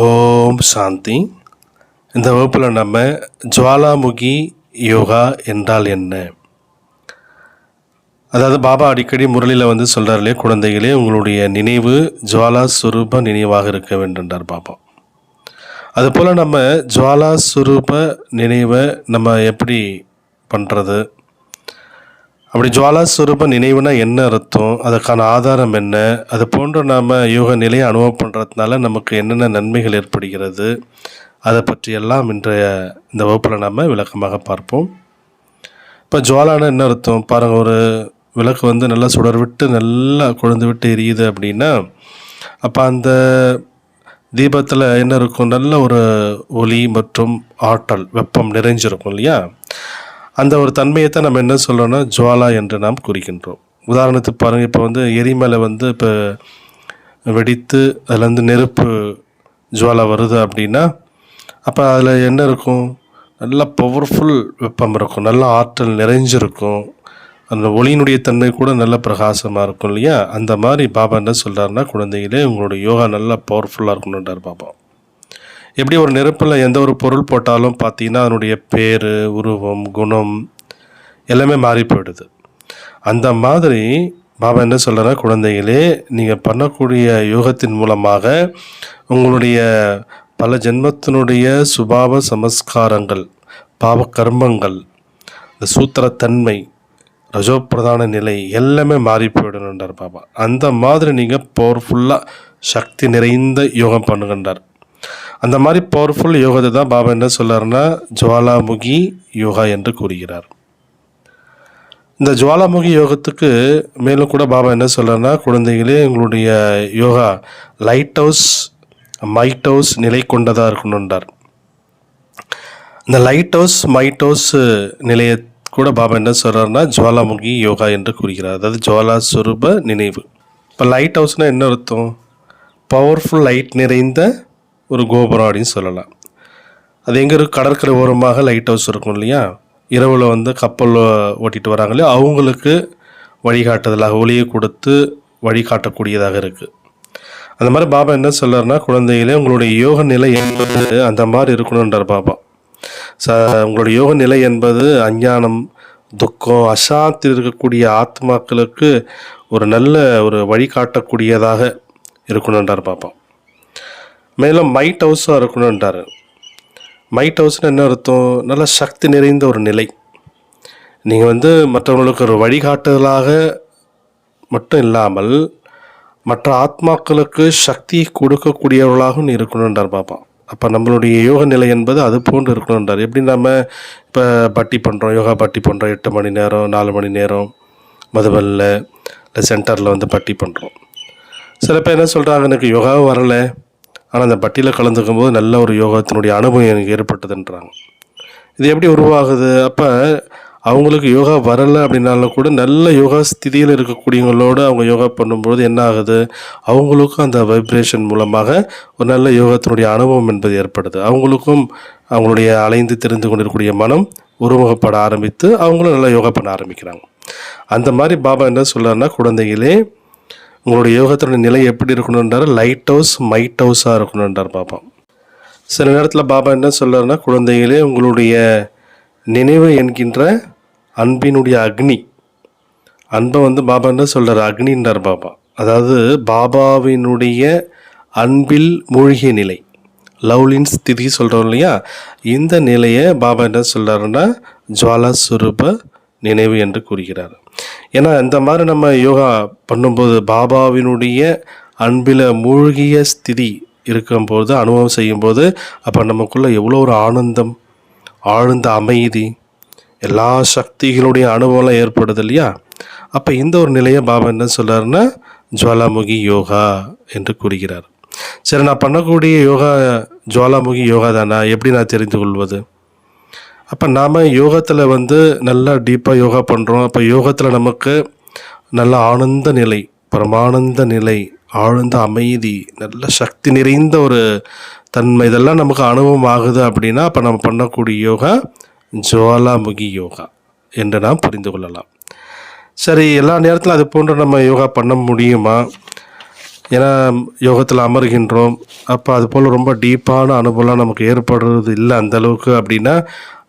ஓம் சாந்தி. இந்த வகுப்பில் நம்ம ஜுவாலாமுகி யோகா என்றால் என்ன, அதாவது பாபா அடிக்கடி முரளியில் சொல்கிறார் இல்லையா, குழந்தைகளே உங்களுடைய நினைவு ஜுவாலா சுரூப நினைவாக இருக்க வேண்டுன்றார் பாபா. அதுபோல் நம்ம ஜுவாலா சுரூப நினைவை நம்ம எப்படி பண்ணுறது, அப்படி ஜுவாலா சுரூப நினைவுனா என்ன அர்த்தம், அதுக்கான ஆதாரம் என்ன, அது போன்ற நாம் யோக நிலையை அனுபவம் பண்ணுறதுனால நமக்கு என்னென்ன நன்மைகள் ஏற்படுகிறது, அதை பற்றியெல்லாம் இன்றைய இந்த வகுப்பில் நாம் விளக்கமாக பார்ப்போம். இப்போ ஜுவாலானா என்ன அர்த்தம் பாருங்கள். ஒரு விளக்கு நல்லா சுடர் விட்டு நல்லா கொழுந்து விட்டு எரியுது அப்படின்னா, அப்போ அந்த தீபத்தில் என்ன இருக்கும், நல்ல ஒரு ஒளி மற்றும் ஆற்றல் வெப்பம் நிறைஞ்சிருக்கும் இல்லையா. அந்த ஒரு தன்மையை தான் நம்ம என்ன சொல்கிறோன்னா ஜுவாலா என்று நாம் குறிக்கின்றோம். உதாரணத்துக்கு பாருங்கள், இப்போ எரிமலை இப்போ வெடித்து அதுலேருந்து நெருப்பு ஜுவாலா வருது அப்படின்னா, அப்போ அதில் என்ன இருக்கும், நல்ல பவர்ஃபுல் வெப்பம் இருக்கும், நல்ல ஆற்றல் நிறைஞ்சிருக்கும், அந்த ஒளியினுடைய தன்மை கூட நல்ல பிரகாசமாக இருக்கும் இல்லையா. அந்த மாதிரி பாபா என்ன சொல்கிறாருன்னா, குழந்தைகளே உங்களுடைய யோகா நல்லா பவர்ஃபுல்லாக இருக்கணுன்றார் பாபா. எப்படி ஒரு நெருப்பில் எந்த ஒரு பொருள் போட்டாலும் பார்த்தீங்கன்னா அதனுடைய பேர், உருவம், குணம் எல்லாமே மாறி போயிடுது. அந்த மாதிரி பாபா என்ன சொல்கிறா, குழந்தைகளே நீங்கள் பண்ணக்கூடிய யோகத்தின் மூலமாக உங்களுடைய பல ஜென்மத்தினுடைய சுபாவ சமஸ்காரங்கள், பாவ கர்மங்கள், இந்த சூத்திரத்தன்மை, ரஜோப்பிரதான நிலை எல்லாமே மாறி போயிடணுன்றார் பாபா. அந்த மாதிரி நீங்கள் பவர்ஃபுல்லாக சக்தி நிறைந்த யோகம் பண்ணுகின்றார். அந்த மாதிரி பவர்ஃபுல் யோகத்தை தான் பாபா என்ன சொல்கிறாருன்னா ஜுவாலாமுகி யோகா என்று கூறுகிறார். இந்த ஜுவாலாமுகி யோகத்துக்கு மேலும் கூட பாபா என்ன சொல்கிறாருன்னா, குழந்தைகளே உங்களுடைய yoga light house might house நிலை கொண்டதாக இருக்கணுன்றார். இந்த லைட் ஹவுஸ் மைட் ஹவுஸ் நிலையை கூட பாபா என்ன சொல்கிறாருன்னா ஜுவாலாமுகி யோகா என்று கூறுகிறார். அதாவது ஜுவாலா சுரூப நினைவு. இப்போ லைட் ஹவுஸ்னால் என்ன அர்த்தம், பவர்ஃபுல் லைட் நிறைந்த ஒரு கோபுரம் அப்படின்னு சொல்லலாம். அது எங்கே இருக்குது, கடற்கரை ஓரமாக லைட் ஹவுஸ் இருக்கும் இல்லையா. இரவில் கப்பல் ஓட்டிகிட்டு வராங்க இல்லையா, அவங்களுக்கு வழிகாட்டுதலாக ஒளியை கொடுத்து வழிகாட்டக்கூடியதாக இருக்குது. அந்த மாதிரி பாபா என்ன சொல்கிறாருன்னா, குழந்தைகளே உங்களுடைய யோக நிலை என்பது அந்த மாதிரி இருக்கணுன்றார் பாபா. உங்களுடைய யோக நிலை என்பது அஞ்ஞானம், துக்கம், அசாந்தி இருக்கக்கூடிய ஆத்மாக்களுக்கு ஒரு நல்ல ஒரு வழிகாட்டக்கூடியதாக இருக்கணுன்றார் பாபா. மேலும் மைட் ஹவுஸாக இருக்கணுன்றார். மைட் ஹவுஸ்னு என்ன அர்த்தம், நல்ல சக்தி நிறைந்த ஒரு நிலை. நீங்கள் மற்றவங்களுக்கு ஒரு வழிகாட்டுதலாக மட்டும் இல்லாமல் மற்ற ஆத்மாக்களுக்கு சக்தி கொடுக்கக்கூடியவர்களாகவும் இருக்கணுன்றார் பாபா. அப்போ நம்மளுடைய யோக நிலை என்பது அது போன்று இருக்கணுன்றார். எப்படி நம்ம இப்போ பட்டி பண்ணுறோம், யோகா பட்டி பண்ணுறோம், 8 மணி நேரம் 4 மணி நேரம் மதுபல்ல இல்லை சென்டரில் பட்டி பண்ணுறோம். சில பேர் என்ன சொல்கிறாங்க, எனக்கு யோகாவும் வரலை, ஆனால் அந்த பட்டியில் கலந்துக்கும் போது நல்ல ஒரு யோகத்தினுடைய அனுபவம் எனக்கு ஏற்பட்டதுன்றாங்க. இது எப்படி உருவாகுது, அப்போ அவங்களுக்கு யோகா வரலை அப்படின்னாலும் கூட நல்ல யோகா ஸ்திதியில் இருக்கக்கூடியவங்களோடு அவங்க யோகா பண்ணும்போது என்ன ஆகுது, அவங்களுக்கும் அந்த வைப்ரேஷன் மூலமாக ஒரு நல்ல யோகத்தினுடைய அனுபவம் என்பது ஏற்படுது. அவங்களுக்கும் அவங்களுடைய அலைந்து தெரிந்து கொண்டிருக்கக்கூடிய மனம் உருவகப்பட ஆரம்பித்து அவங்களும் நல்லா யோகா பண்ண ஆரம்பிக்கிறாங்க. அந்த மாதிரி பாபா என்ன சொல்கிறாருன்னா, குழந்தைகளே உங்களுடைய யோகத்தினுடைய நிலை எப்படி இருக்கணுன்றார், லைட் ஹவுஸ் மைட் ஹவுஸாக இருக்கணுன்றார் பாபா. சில நேரத்தில் பாபா என்ன சொல்கிறாருன்னா, குழந்தைகளே உங்களுடைய நினைவு என்கின்ற அன்பினுடைய அக்னி, அன்பை பாபா என்ன சொல்கிறார், அக்னின்றார் பாபா. அதாவது பாபாவினுடைய அன்பில் மூழ்கிய நிலை, லவ்லின் ஸ்திதி சொல்கிறோம் இல்லையா, இந்த நிலையை பாபா என்ன சொல்கிறாருன்னா ஜுவாலா சுரூப நினைவு என்று கூறுகிறார். ஏன்னா இந்த மாதிரி நம்ம யோகா பண்ணும்போது பாபாவினுடைய அன்பில் மூழ்கிய ஸ்திதி இருக்கும்போது அனுபவம் செய்யும்போது அப்போ நமக்குள்ளே எவ்வளோ ஒரு ஆனந்தம், ஆழ்ந்த அமைதி, எல்லா சக்திகளுடைய அனுபவம்லாம் ஏற்படுது இல்லையா. அப்போ இந்த ஒரு நிலையை பாபா என்ன சொல்கிறாருன்னா ஜுவாலாமுகி யோகா என்று கூறுகிறார். சரி, நான் பண்ணக்கூடிய யோகா ஜுவாலாமுகி யோகா தானா, எப்படி நான் தெரிந்து கொள்வது? அப்போ நாம் யோகத்தில் நல்லா டீப்பாக யோகா பண்ணுறோம். அப்போ யோகத்தில் நமக்கு நல்ல ஆனந்த நிலை, பரமானந்த நிலை, ஆழ்ந்த அமைதி, நல்ல சக்தி நிறைந்த ஒரு தன்மை, இதெல்லாம் நமக்கு அனுபவம் ஆகுது அப்படின்னா அப்போ நம்ம பண்ணக்கூடிய யோகா ஜுவாலாமுகி யோகா என்று நாம் புரிந்து கொள்ளலாம். சரி, எல்லா நேரத்திலும் அது போன்று நம்ம யோகா பண்ண முடியுமா? ஏன்னா யோகத்தில் அமர்கின்றோம், அப்போ அது போல் ரொம்ப டீப்பான அனுபவம்லாம் நமக்கு ஏற்படுறது இல்லை அந்தளவுக்கு அப்படின்னா,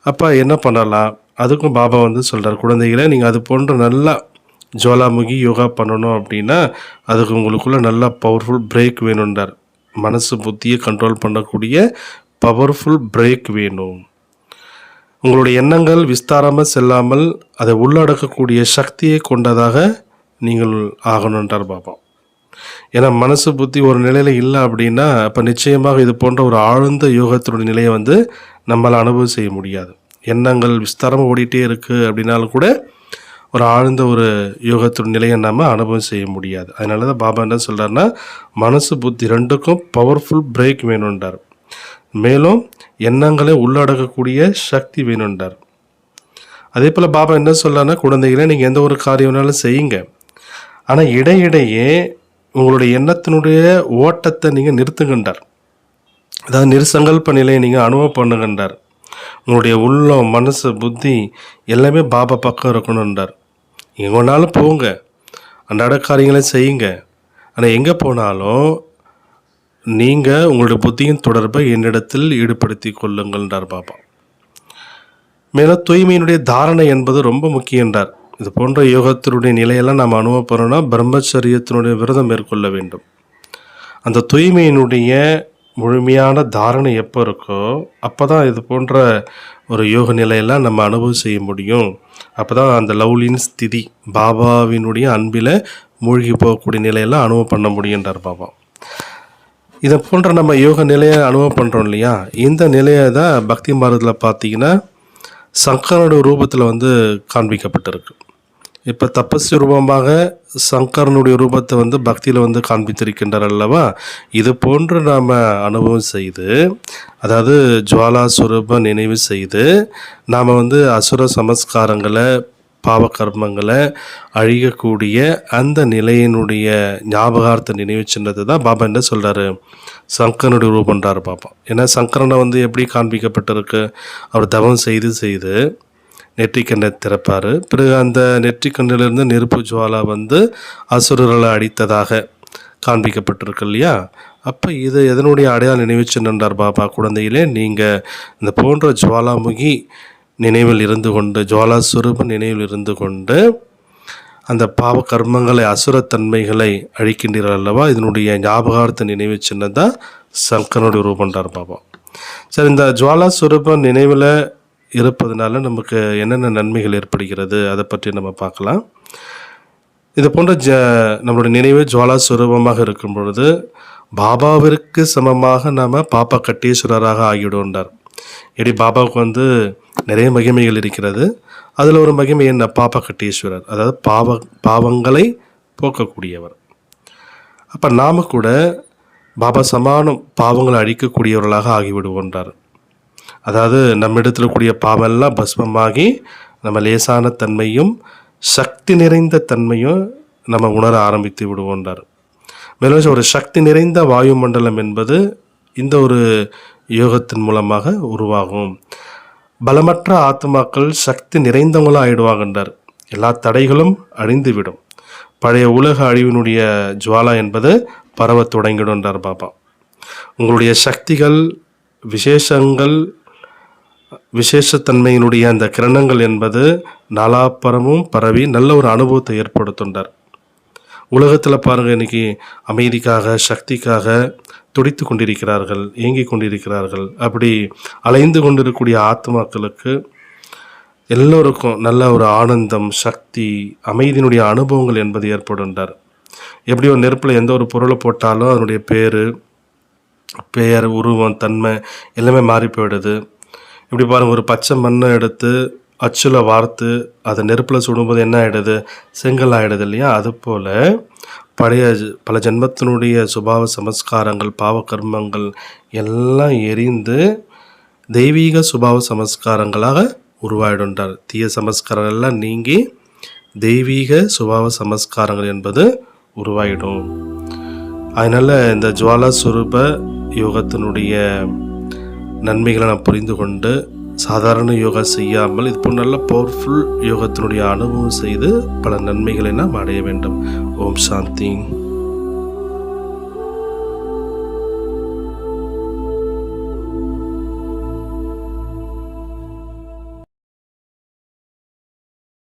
அப்போ என்ன பண்ணலாம்? அதுக்கும் பாபா வந்து சொல்கிறார், குழந்தைகளை நீங்கள் அது போன்ற நல்லா ஜுவாலாமுகி யோகா பண்ணணும் அப்படின்னா அதுக்கு உங்களுக்குள்ளே நல்லா பவர்ஃபுல் பிரேக் வேணுன்றார். மனசு புத்தியை கண்ட்ரோல் பண்ணக்கூடிய பவர்ஃபுல் பிரேக் வேணும். உங்களுடைய எண்ணங்கள் விஸ்தாரமாக செல்லாமல் அதை உள்ளடக்கக்கூடிய சக்தியை கொண்டதாக நீங்கள் ஆகணுன்றார் பாபா. ஏன்னா மனசு புத்தி ஒரு நிலையில் இல்லை அப்படின்னா அப்போ நிச்சயமாக இது போன்ற ஒரு ஆழ்ந்த யோகத்தினுடைய நிலையை வந்து நம்மளால் அனுபவம் செய்ய முடியாது. எண்ணங்கள் விஸ்தாரமாக ஓடிட்டே இருக்குது அப்படின்னாலும் கூட ஒரு ஆழ்ந்த ஒரு யோகத்தின் நிலையை நம்ம அனுபவம் செய்ய முடியாது. அதனால தான் பாபா என்ன சொல்கிறாருன்னா, மனசு புத்தி ரெண்டுக்கும் பவர்ஃபுல் பிரேக் வேணுன்றார். மேலும் எண்ணங்களை உள்ளடக்கக்கூடிய சக்தி வேணுன்றார். அதே போல் பாபா என்ன சொல்கிறாருன்னா, குழந்தைகளே நீங்கள் எந்த ஒரு காரியம் வேணாலும் செய்யுங்க, ஆனால் இடையிடையே உங்களுடைய எண்ணத்தினுடைய ஓட்டத்தை நீங்கள் நிறுத்துகின்றார். அதாவது நிர்சங்கல்ப நிலையை நீங்கள் அனுபவம் பண்ணுகின்றார். உங்களுடைய உள்ளம் மனசு புத்தி எல்லாமே பாபா பக்கம் இருக்கணுன்றார். எங்கே வேணாலும் போங்க, அன்றாட காரியங்களை செய்யுங்க, ஆனால் எங்கே போனாலும் நீங்கள் உங்களுடைய புத்தியின் தொடர்பை என்னிடத்தில் ஈடுபடுத்தி கொள்ளுங்கள்ன்றார் பாபா. மேலும் தூய்மையினுடைய தாரணை என்பது ரொம்ப முக்கியன்றார். இது போன்ற யோகத்தினுடைய நிலையெல்லாம் நாம் அனுபவப்படுறோம்னா பிரம்மச்சரியத்தினுடைய விரதம் மேற்கொள்ள வேண்டும். அந்த தூய்மையினுடைய முழுமையான தாரணை எப்போ இருக்கோ அப்போ தான் இது போன்ற ஒரு யோக நிலையெல்லாம் நம்ம அனுபவம் செய்ய முடியும். அப்போ தான் அந்த லவ்லின் ஸ்திதி, பாபாவினுடைய அன்பில் மூழ்கி போகக்கூடிய நிலையெல்லாம் அனுபவம் பண்ண முடியுன்றார் பாபா. இதை போன்ற நம்ம யோக நிலையை அனுபவம் பண்ணுறோம் இல்லையா, இந்த நிலையை தான் பக்தி மார்க்கத்தில் பார்த்தீங்கன்னா சங்கரனுடைய ரூபத்தில் வந்து காண்பிக்கப்பட்டிருக்கு. இப்போ தபஸ்வி ரூபமாக சங்கரனுடைய ரூபத்தை வந்து பக்தியில் வந்து காண்பித்திருக்கின்றார் அல்லவா. இது போன்று நாம் அனுபவம் செய்து, அதாவது ஜுவாலா சுரூப நினைவு செய்து நாம் வந்து அசுர சமஸ்காரங்களை பாவகர்மங்களை அழியக்கூடிய அந்த நிலையினுடைய ஞாபகார்த்த நினைவு சின்னத்தை தான் பாபா என்ன சொல்கிறாரு, சங்கரனுடைய ரூபன்றார் பாபா. ஏன்னா சங்கரனை வந்து எப்படி காண்பிக்கப்பட்டிருக்கு, அவர் தவம் செய்து செய்து நெற்றிக்கண்ணை திறப்பார். பிறகு அந்த நெற்றிக்கண்ணிலிருந்து நெருப்பு ஜுவாலா வந்து அசுரர்களை அடித்ததாக காண்பிக்கப்பட்டிருக்கு இல்லையா. அப்போ இது எதனுடைய அடையாள நினைவு சின்னன்றார் பாபா. குழந்தையிலே நீங்கள் இந்த போன்ற ஜுவாலாமுகி நினைவில் இருந்து கொண்டு, ஜுவாலா சுரூப நினைவில் இருந்து கொண்டு அந்த பாவ கர்மங்களை அசுரத்தன்மைகளை அழிக்கின்றீர்கள் அல்லவா. இதனுடைய ஞாபகார்த்த நினைவு சின்னம் தான் சங்கரனுடைய ரூபன்றார் பாபா. சரி, இந்த ஜுவாலா சுரூப நினைவில் இருப்பதனால நமக்கு என்னென்ன நன்மைகள் ஏற்படுகிறது அதை பற்றி நம்ம பார்க்கலாம். இது போன்ற நம்மளுடைய நினைவு ஜுவாலா சுரூபமாக இருக்கும் பொழுது பாபாவிற்கு சமமாக நாம் பாப்பா கட்டீஸ்வரராக ஆகிவிடுன்றார். எப்படி பாபாவுக்கு வந்து நிறைய மகிமைகள் இருக்கிறது, அதில் ஒரு மகிமை என்ன, பாப்பா கட்டீஸ்வரர், அதாவது பாவங்களை போக்கக்கூடியவர். அப்போ நாம் கூட பாபா சமானம் பாவங்களை அழிக்கக்கூடியவர்களாக ஆகிவிடுவோன்றார். அதாவது நம்மிடத்தில் கூடிய பாவெல்லாம் பஸ்மமாகி நம்ம லேசான தன்மையும் சக்தி நிறைந்த தன்மையும் நம்ம உணர ஆரம்பித்து விடுவோன்றார். மேலும் ஒரு சக்தி நிறைந்த வாயுமண்டலம் என்பது இந்த ஒரு யோகத்தின் மூலமாக உருவாகும். பலமற்ற ஆத்மாக்கள் சக்தி நிறைந்தவங்களாக ஆயிடுவாங்கன்றார். எல்லா தடைகளும் அழிந்துவிடும். பழைய உலக அழிவினுடைய ஜுவாலா என்பது பரவ தொடங்கிடும்ன்றார் பாபா. உங்களுடைய சக்திகள் விசேஷங்கள் விசேஷத்தன்மையினுடைய அந்த கிரணங்கள் என்பது நாலாப்புறமும் பரவி நல்ல ஒரு அனுபவத்தை ஏற்படுத்துண்டார். உலகத்தில் பாருங்கள், இன்றைக்கி அமைதிக்காக சக்திக்காக துடித்து கொண்டிருக்கிறார்கள், ஏங்கி கொண்டிருக்கிறார்கள். அப்படி அலைந்து கொண்டிருக்கக்கூடிய ஆத்மாக்களுக்கு எல்லோருக்கும் நல்ல ஒரு ஆனந்தம், சக்தி, அமைதியினுடைய அனுபவங்கள் என்பது ஏற்படுண்டார். எப்படி ஒரு நெருப்பில் எந்த ஒரு பொருளை போட்டாலும் அதனுடைய பெயர், உருவம், தன்மை எல்லாமே மாறி போயிடுது. இப்படி பாருங்கள், ஒரு பச்சை மண்ணை எடுத்து அச்சில் வார்த்து அதை நெருப்பில் சுடும்போது என்ன ஆகிடுது, செங்கல் ஆகிடுது இல்லையா. அதுபோல் பழைய பல ஜென்மத்தினுடைய சுபாவ சமஸ்காரங்கள் பாவகர்மங்கள் எல்லாம் எரிந்து தெய்வீக சுபாவ சமஸ்காரங்களாக உருவாயிடுன்றார். தீய சமஸ்காரங்கள் எல்லாம் நீங்கி தெய்வீக சுபாவ சமஸ்காரங்கள் என்பது உருவாயிடும். அதனால் இந்த ஜுவாலா சுரூப யோகத்தினுடைய நன்மைகளை நாம் புரிந்து கொண்டு சாதாரண யோகா செய்யாமல் இது போன்ற நல்ல பவர்ஃபுல் யோகத்தினுடைய அனுபவம் செய்து பல நன்மைகளை நாம் அடைய வேண்டும். ஓம் சாந்தி.